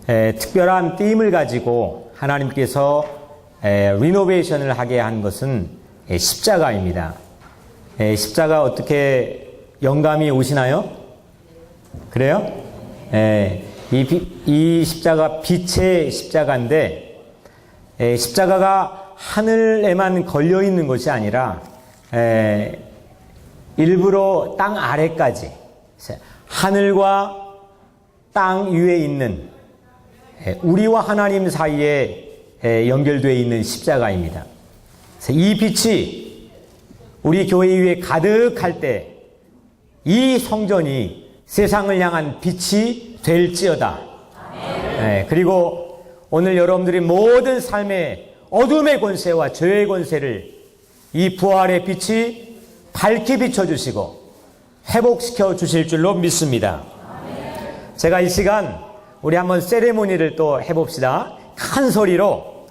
특별한 띠임을 가지고 하나님께서 리노베이션을 하게 한 것은 십자가입니다. 십자가 어떻게 영감이 오시나요? 그래요? 이 십자가 빛의 십자가인데 십자가가 하늘에만 걸려 있는 것이 아니라 일부러 땅 아래까지 하늘과 땅 위에 있는 우리와 하나님 사이에 연결되어 있는 십자가입니다. 이 빛이 우리 교회 위에 가득할 때 이 성전이 세상을 향한 빛이 될지어다. 그리고 오늘 여러분들이 모든 삶의 어둠의 권세와 죄의 권세를 이 부활의 빛이 밝게 비춰주시고 회복시켜 주실 줄로 믿습니다. 제가 이 시간 우리 한번 세레모니를 또 해봅시다. 큰 소리로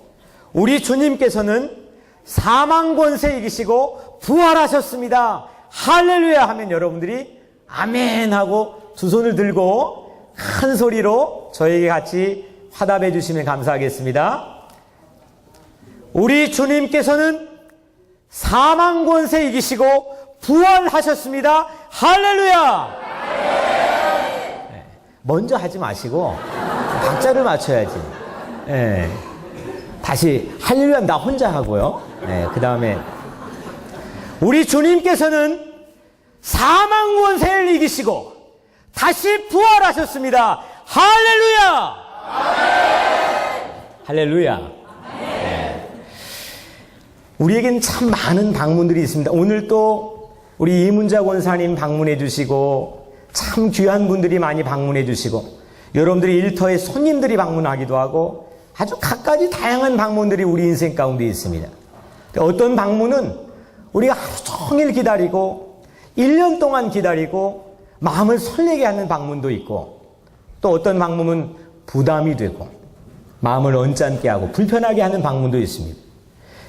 우리 주님께서는 사망 권세 이기시고 부활하셨습니다. 할렐루야 하면 여러분들이 아멘 하고 두 손을 들고 큰 소리로 저에게 같이 화답해 주시면 감사하겠습니다. 우리 주님께서는 사망 권세 이기시고 부활하셨습니다. 할렐루야! 먼저 하지 마시고 박자를 맞춰야지. 다시 할렐루야 나 혼자 하고요. 그 다음에 우리 주님께서는 사망 권세를 이기시고 다시 부활하셨습니다. 할렐루야! 할렐루야! 우리에게는 참 많은 방문들이 있습니다. 오늘 또 우리 이문자 권사님 방문해 주시고 참 귀한 분들이 많이 방문해 주시고 여러분들이 일터에 손님들이 방문하기도 하고 아주 갖가지 다양한 방문들이 우리 인생 가운데 있습니다. 어떤 방문은 우리가 하루 종일 기다리고 1년 동안 기다리고 마음을 설레게 하는 방문도 있고 또 어떤 방문은 부담이 되고 마음을 언짢게 하고 불편하게 하는 방문도 있습니다.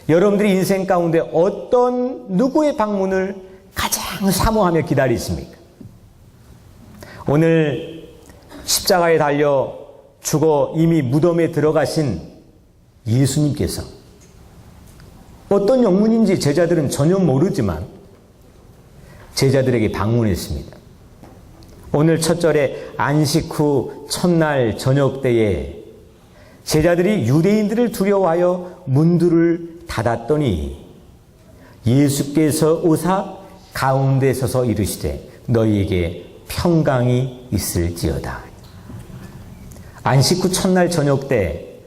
여러분들이 인생 가운데 어떤 누구의 방문을 가장 사모하며 기다리십니까? 오늘 십자가에 달려 죽어 이미 무덤에 들어가신 예수님께서 어떤 영문인지 제자들은 전혀 모르지만 제자들에게 방문했습니다. 오늘 첫 절에 안식 후 첫날 저녁 때에 제자들이 유대인들을 두려워하여 문들을 닫았더니 예수께서 오사 가운데 서서 이르시되 너희에게 평강이 있을지어다. 안식 후 첫날 저녁 때,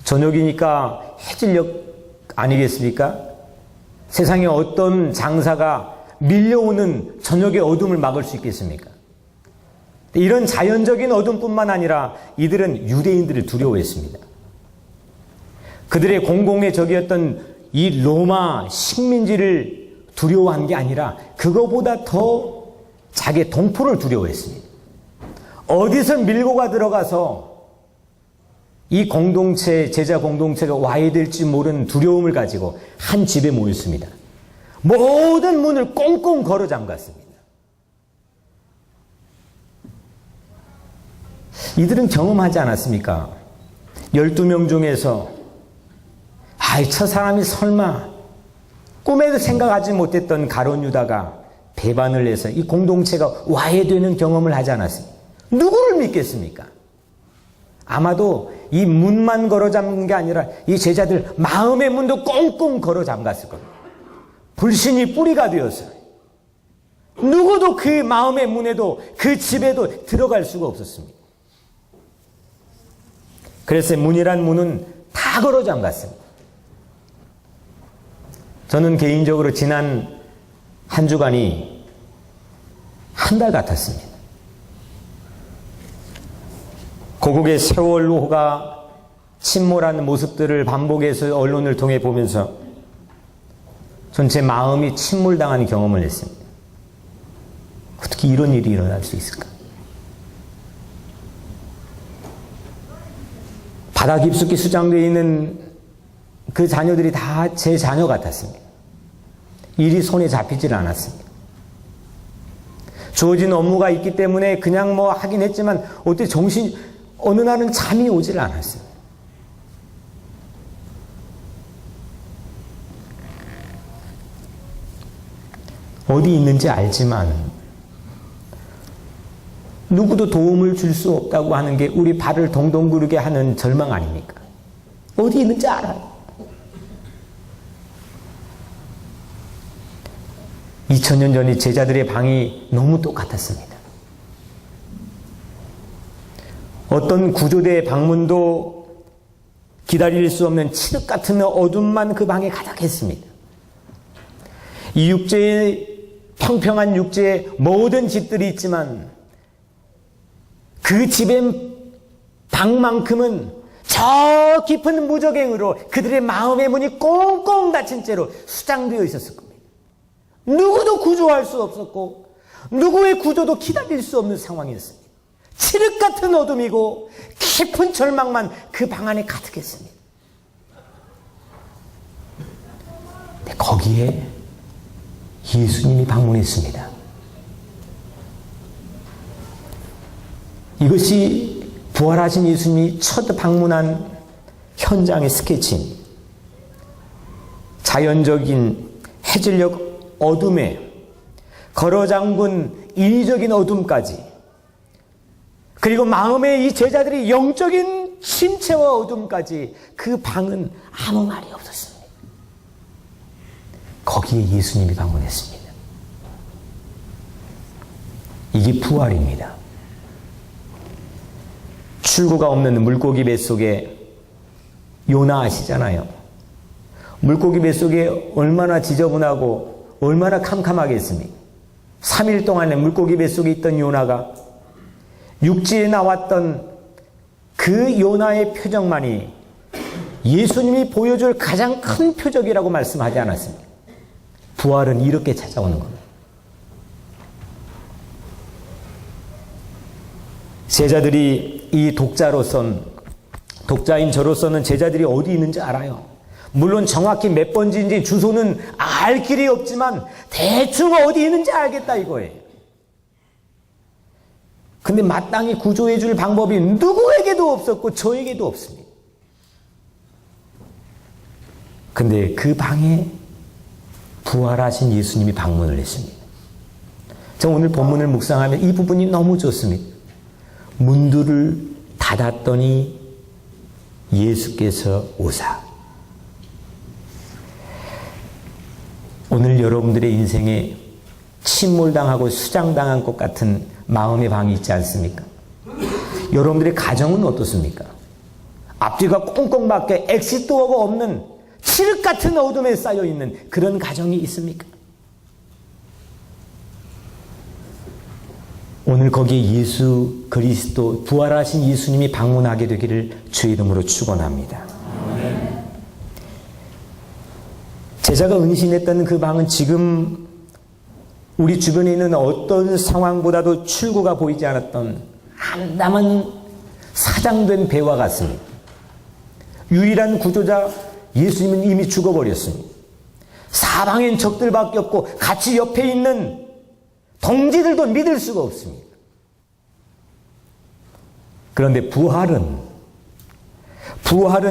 저녁이니까 해질녘 아니겠습니까? 세상에 어떤 장사가 밀려오는 저녁의 어둠을 막을 수 있겠습니까? 이런 자연적인 어둠뿐만 아니라 이들은 유대인들을 두려워했습니다. 그들의 공공의 적이었던 이 로마 식민지를 두려워한 게 아니라 그거보다 더 자기의 동포를 두려워했습니다. 어디서 밀고가 들어가서 이 공동체, 제자 공동체가 와야 될지 모르는 두려움을 가지고 한 집에 모였습니다. 모든 문을 꽁꽁 걸어 잠갔습니다. 이들은 경험하지 않았습니까? 12명 중에서 저 사람이 설마 꿈에도 생각하지 못했던 가룟 유다가 배반을 해서 이 공동체가 와야 되는 경험을 하지 않았습니다. 누구를 믿겠습니까? 아마도 이 문만 걸어 잠근 게 아니라 이 제자들 마음의 문도 꽁꽁 걸어 잠갔을 겁니다. 불신이 뿌리가 되었어요. 누구도 그 마음의 문에도 그 집에도 들어갈 수가 없었습니다. 그래서 문이란 문은 다 걸어 잠갔습니다. 저는 개인적으로 지난 한 주간이 한 달 같았습니다. 고국의 세월호가 침몰하는 모습들을 반복해서 언론을 통해 보면서 전 제 마음이 침몰당하는 경험을 했습니다. 어떻게 이런 일이 일어날 수 있을까? 바다 깊숙이 수장되어 있는 그 자녀들이 다 제 자녀 같았습니다. 일이 손에 잡히질 않았습니다. 주어진 업무가 있기 때문에 그냥 하긴 했지만 어떻게 어느 날은 잠이 오질 않았어요. 어디 있는지 알지만 누구도 도움을 줄 수 없다고 하는 게 우리 발을 동동 구르게 하는 절망 아닙니까? 어디 있는지 알아요. 2000년 전에 제자들의 방이 너무 똑같았습니다. 어떤 구조대의 방문도 기다릴 수 없는 칠흑 같은 어둠만 그 방에 가득했습니다. 이 육지에, 평평한 육지에 모든 집들이 있지만 그 집의 방만큼은 저 깊은 무적행으로 그들의 마음의 문이 꽁꽁 닫힌 채로 수장되어 있었을 겁니다. 누구도 구조할 수 없었고 누구의 구조도 기다릴 수 없는 상황이었습니다. 칠흑 같은 어둠이고 깊은 절망만 그 방 안에 가득했습니다. 근데 거기에 예수님이 방문했습니다. 이것이 부활하신 예수님이 첫 방문한 현장의 스케치입니다. 자연적인 해질녘 어둠에 걸어잠근 인위적인 어둠까지, 그리고 마음의 이 제자들이 영적인 심체와 어둠까지, 그 방은 아무 말이 없었습니다. 거기에 예수님이 방문했습니다. 이게 부활입니다. 출구가 없는 물고기 뱃속에 요나 아시잖아요. 물고기 뱃속에 얼마나 지저분하고 얼마나 캄캄하겠습니까? 3일 동안에 물고기 뱃속에 있던 요나가 육지에 나왔던 그 요나의 표정만이 예수님이 보여줄 가장 큰 표적이라고 말씀하지 않았습니까? 부활은 이렇게 찾아오는 겁니다. 제자들이 이 독자인 저로서는 제자들이 어디 있는지 알아요. 물론 정확히 몇 번지인지 주소는 알 길이 없지만 대충 어디 있는지 알겠다 이거예요. 근데 마땅히 구조해 줄 방법이 누구에게도 없었고 저에게도 없습니다. 근데 그 방에 부활하신 예수님이 방문을 했습니다. 저 오늘 본문을 묵상하면 이 부분이 너무 좋습니다. 문들을 닫았더니 예수께서 오사. 오늘 여러분들의 인생에 침몰당하고 수장당한 것 같은 마음의 방이 있지 않습니까? 여러분들의 가정은 어떻습니까? 앞뒤가 꽁꽁 막혀 엑시트도어가 없는 칠흑 같은 어둠에 쌓여있는 그런 가정이 있습니까? 오늘 거기에 예수 그리스도 부활하신 예수님이 방문하게 되기를 주의 이름으로 축원합니다. 제자가 은신했던 그 방은 지금 우리 주변에 있는 어떤 상황보다도 출구가 보이지 않았던 한담한 사장된 배와 같습니다. 유일한 구조자 예수님은 이미 죽어버렸습니다. 사방엔 적들밖에 없고 같이 옆에 있는 동지들도 믿을 수가 없습니다. 그런데 부활은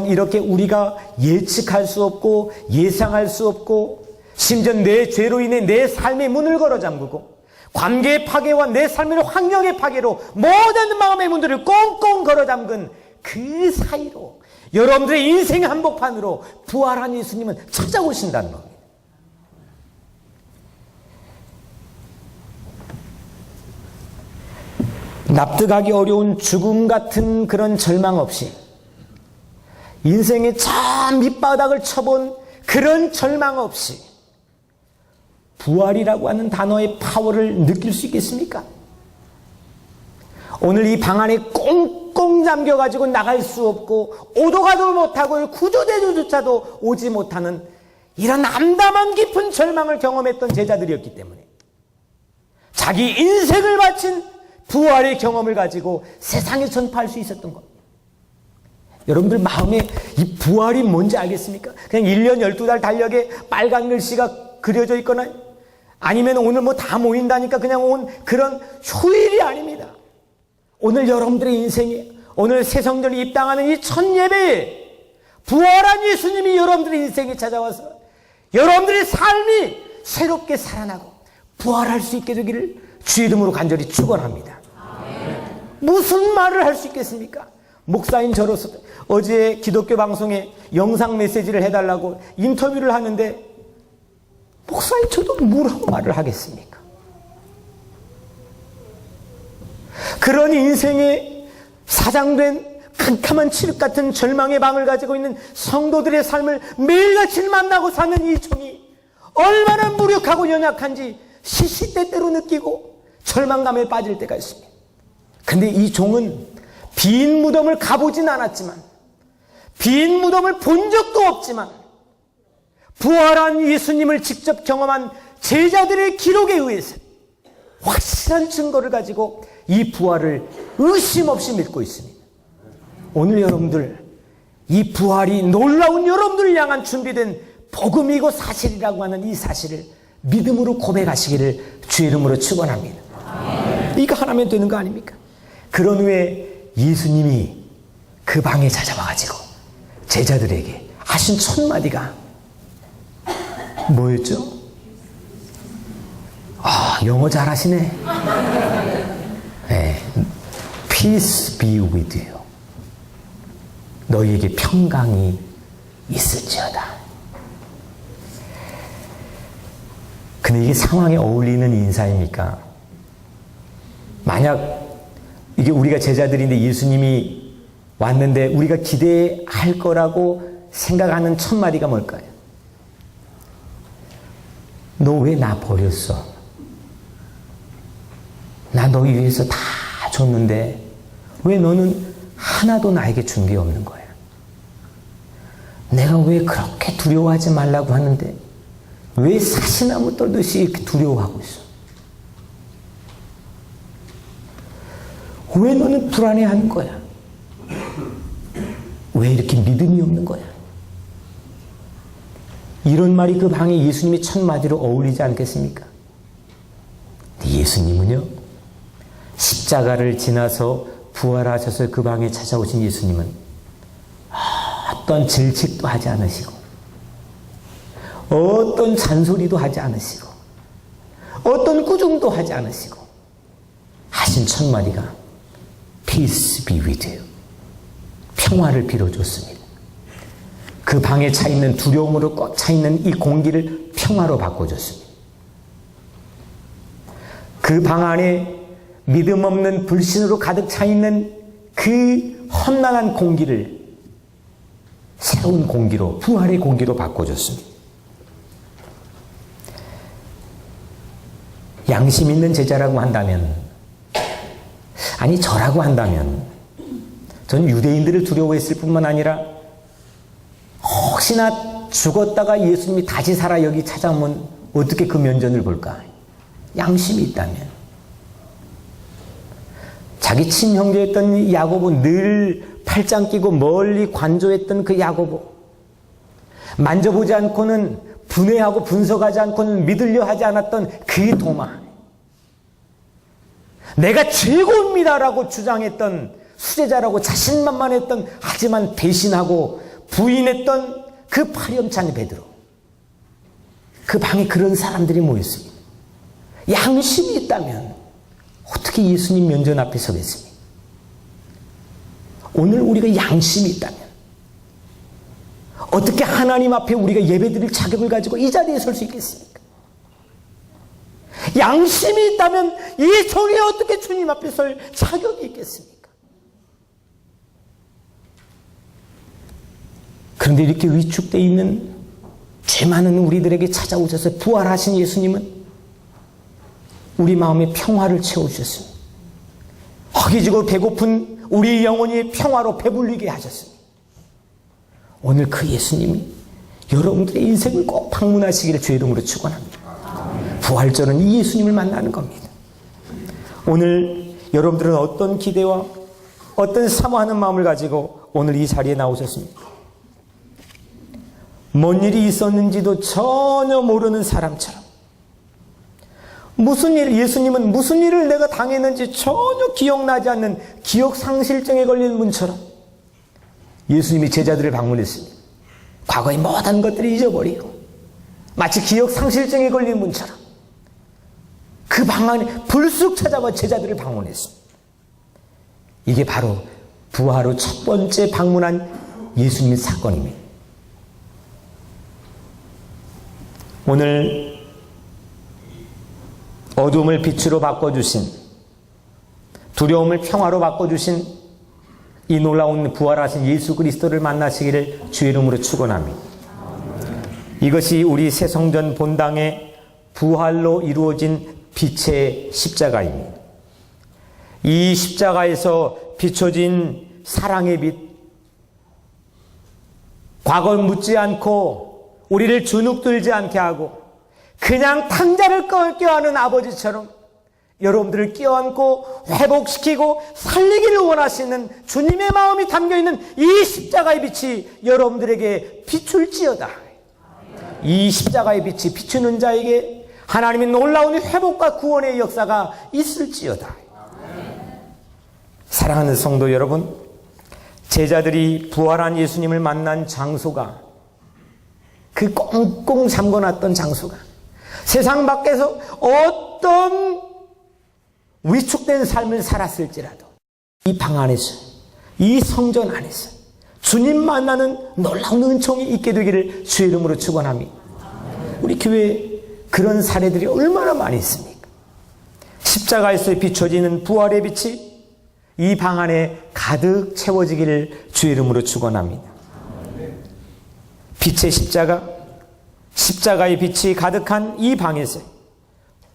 이렇게 우리가 예측할 수 없고 예상할 수 없고 심지어 내 죄로 인해 내 삶의 문을 걸어 잠그고 관계의 파괴와 내 삶의 환경의 파괴로 모든 마음의 문들을 꽁꽁 걸어 잠근 그 사이로 여러분들의 인생 한복판으로 부활한 예수님은 찾아오신다는 겁니다. 납득하기 어려운 죽음 같은 그런 절망 없이 인생의 저 밑바닥을 쳐본 그런 절망 없이 부활이라고 하는 단어의 파워를 느낄 수 있겠습니까? 오늘 이 방 안에 꽁꽁 잠겨가지고 나갈 수 없고 오도 가도 못하고 구조대조차도 오지 못하는 이런 암담한 깊은 절망을 경험했던 제자들이었기 때문에 자기 인생을 바친 부활의 경험을 가지고 세상에 전파할 수 있었던 것. 여러분들 마음에 이 부활이 뭔지 알겠습니까? 그냥 1년 12달 달력에 빨간 글씨가 그려져 있거나 아니면 오늘 뭐 다 모인다니까 그냥 온 그런 휴일이 아닙니다. 오늘 여러분들의 인생에 오늘 새성전에 입당하는 이 첫 예배에 부활한 예수님이 여러분들의 인생에 찾아와서 여러분들의 삶이 새롭게 살아나고 부활할 수 있게 되기를 주의 이름으로 간절히 축원합니다. 무슨 말을 할 수 있겠습니까? 목사인 저로서 어제 기독교 방송에 영상 메시지를 해달라고 인터뷰를 하는데 목사인 저도 뭐라고 말을 하겠습니까? 그런 인생에 사장된 캄캄한 칠흑 같은 절망의 방을 가지고 있는 성도들의 삶을 매일같이 만나고 사는 이 종이 얼마나 무력하고 연약한지 시시때때로 느끼고 절망감에 빠질 때가 있습니다. 근데 이 종은 빈 무덤을 가보진 않았지만, 빈 무덤을 본 적도 없지만 부활한 예수님을 직접 경험한 제자들의 기록에 의해서 확실한 증거를 가지고 이 부활을 의심 없이 믿고 있습니다. 오늘 여러분들, 이 부활이 놀라운 여러분들을 향한 준비된 복음이고 사실이라고 하는 이 사실을 믿음으로 고백하시기를 주의 이름으로 축원합니다. 이거 하나면 되는 거 아닙니까? 그런 후에 예수님이 그 방에 찾아와가지고 제자들에게 하신 첫 마디가 뭐였죠? 영어 잘하시네. 네. Peace be with you. 너희에게 평강이 있을지어다. 근데 이게 상황에 어울리는 인사입니까? 만약 이게 우리가 제자들인데 예수님이 왔는데 우리가 기대할 거라고 생각하는 첫 마디가 뭘까요? 너 왜 나 버렸어? 나 너희 위해서 다 줬는데 왜 너는 하나도 나에게 준 게 없는 거야? 내가 왜 그렇게 두려워하지 말라고 하는데 왜 사시나무 떨듯이 이렇게 두려워하고 있어? 왜 너는 불안해하는 거야? 왜 이렇게 믿음이 없는 거야? 이런 말이 그 방에 예수님의 첫 마디로 어울리지 않겠습니까? 예수님은요, 십자가를 지나서 부활하셔서 그 방에 찾아오신 예수님은 어떤 질책도 하지 않으시고 어떤 잔소리도 하지 않으시고 어떤 꾸중도 하지 않으시고 하신 첫 마디가 Peace be with you. 평화를 빌어줬습니다. 그 방에 차 있는 두려움으로 꽉 차 있는 이 공기를 평화로 바꿔줬습니다. 그 방 안에 믿음 없는 불신으로 가득 차 있는 그 험난한 공기를 새로운 공기로, 부활의 공기로 바꿔줬습니다. 양심 있는 제자라고 한다면, 아니 저라고 한다면, 전 유대인들을 두려워했을 뿐만 아니라 혹시나 죽었다가 예수님이 다시 살아 여기 찾아오면 어떻게 그 면전을 볼까? 양심이 있다면. 자기 친형제였던 야고보, 늘 팔짱 끼고 멀리 관조했던 그 야고보, 만져보지 않고는 분해하고 분석하지 않고는 믿으려 하지 않았던 그 도마, 내가 최고입니다라고 주장했던, 수제자라고 자신만만했던, 하지만 배신하고 부인했던 그 파렴치한 베드로, 그 방에 그런 사람들이 모였습니다. 양심이 있다면 어떻게 예수님 면전 앞에 서겠습니까? 오늘 우리가 양심이 있다면 어떻게 하나님 앞에 우리가 예배드릴 자격을 가지고 이 자리에 설 수 있겠습니까? 양심이 있다면 이 종이 어떻게 주님 앞에 설 자격이 있겠습니까? 그런데 이렇게 위축되어 있는 죄 많은 우리들에게 찾아오셔서 부활하신 예수님은 우리 마음에 평화를 채워주셨습니다. 허기지고 배고픈 우리 영혼이 평화로 배불리게 하셨습니다. 오늘 그 예수님이 여러분들의 인생을 꼭 방문하시기를 주의 이름으로 축원합니다. 부활절은 이 예수님을 만나는 겁니다. 오늘 여러분들은 어떤 기대와 어떤 사모하는 마음을 가지고 오늘 이 자리에 나오셨습니까? 뭔 일이 있었는지도 전혀 모르는 사람처럼, 무슨 일, 예수님은 무슨 일을 내가 당했는지 전혀 기억나지 않는 기억상실증에 걸린 분처럼 예수님이 제자들을 방문했습니다. 과거의 모든 것들을 잊어버리고 마치 기억상실증에 걸린 분처럼 그 방 안에 불쑥 찾아와 제자들을 방문했습니다. 이게 바로 부활 후 첫 번째 방문한 예수님의 사건입니다. 오늘 어둠을 빛으로 바꿔주신, 두려움을 평화로 바꿔주신 이 놀라운 부활하신 예수 그리스도를 만나시기를 주의 이름으로 축원합니다. 이것이 우리 새성전 본당의 부활로 이루어진 빛의 십자가입니다. 이 십자가에서 비춰진 사랑의 빛, 과거를 묻지 않고 우리를 주눅들지 않게 하고 그냥 탕자를 껴안는 아버지처럼 여러분들을 껴안고 회복시키고 살리기를 원하시는 주님의 마음이 담겨있는 이 십자가의 빛이 여러분들에게 비출지어다. 이 십자가의 빛이 비추는 자에게 하나님의 놀라운 회복과 구원의 역사가 있을지어다. 사랑하는 성도 여러분, 제자들이 부활한 예수님을 만난 장소가, 그 꽁꽁 잠궈놨던 장소가, 세상 밖에서 어떤 위축된 삶을 살았을지라도 이 방 안에서, 이 성전 안에서 주님 만나는 놀라운 은총이 있게 되기를 주의 이름으로 축원합니다. 우리 교회에 그런 사례들이 얼마나 많이 있습니까? 십자가에서 비춰지는 부활의 빛이 이 방 안에 가득 채워지기를 주의 이름으로 축원합니다. 빛의 십자가, 십자가의 빛이 가득한 이 방에서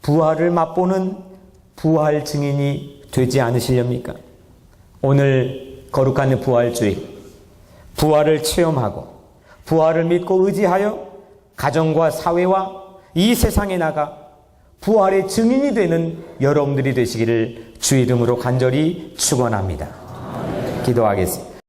부활을 맛보는 부활 증인이 되지 않으시렵니까? 오늘 거룩한 부활주일, 부활을 체험하고 부활을 믿고 의지하여 가정과 사회와 이 세상에 나가 부활의 증인이 되는 여러분들이 되시기를 주의 이름으로 간절히 축원합니다. 기도하겠습니다.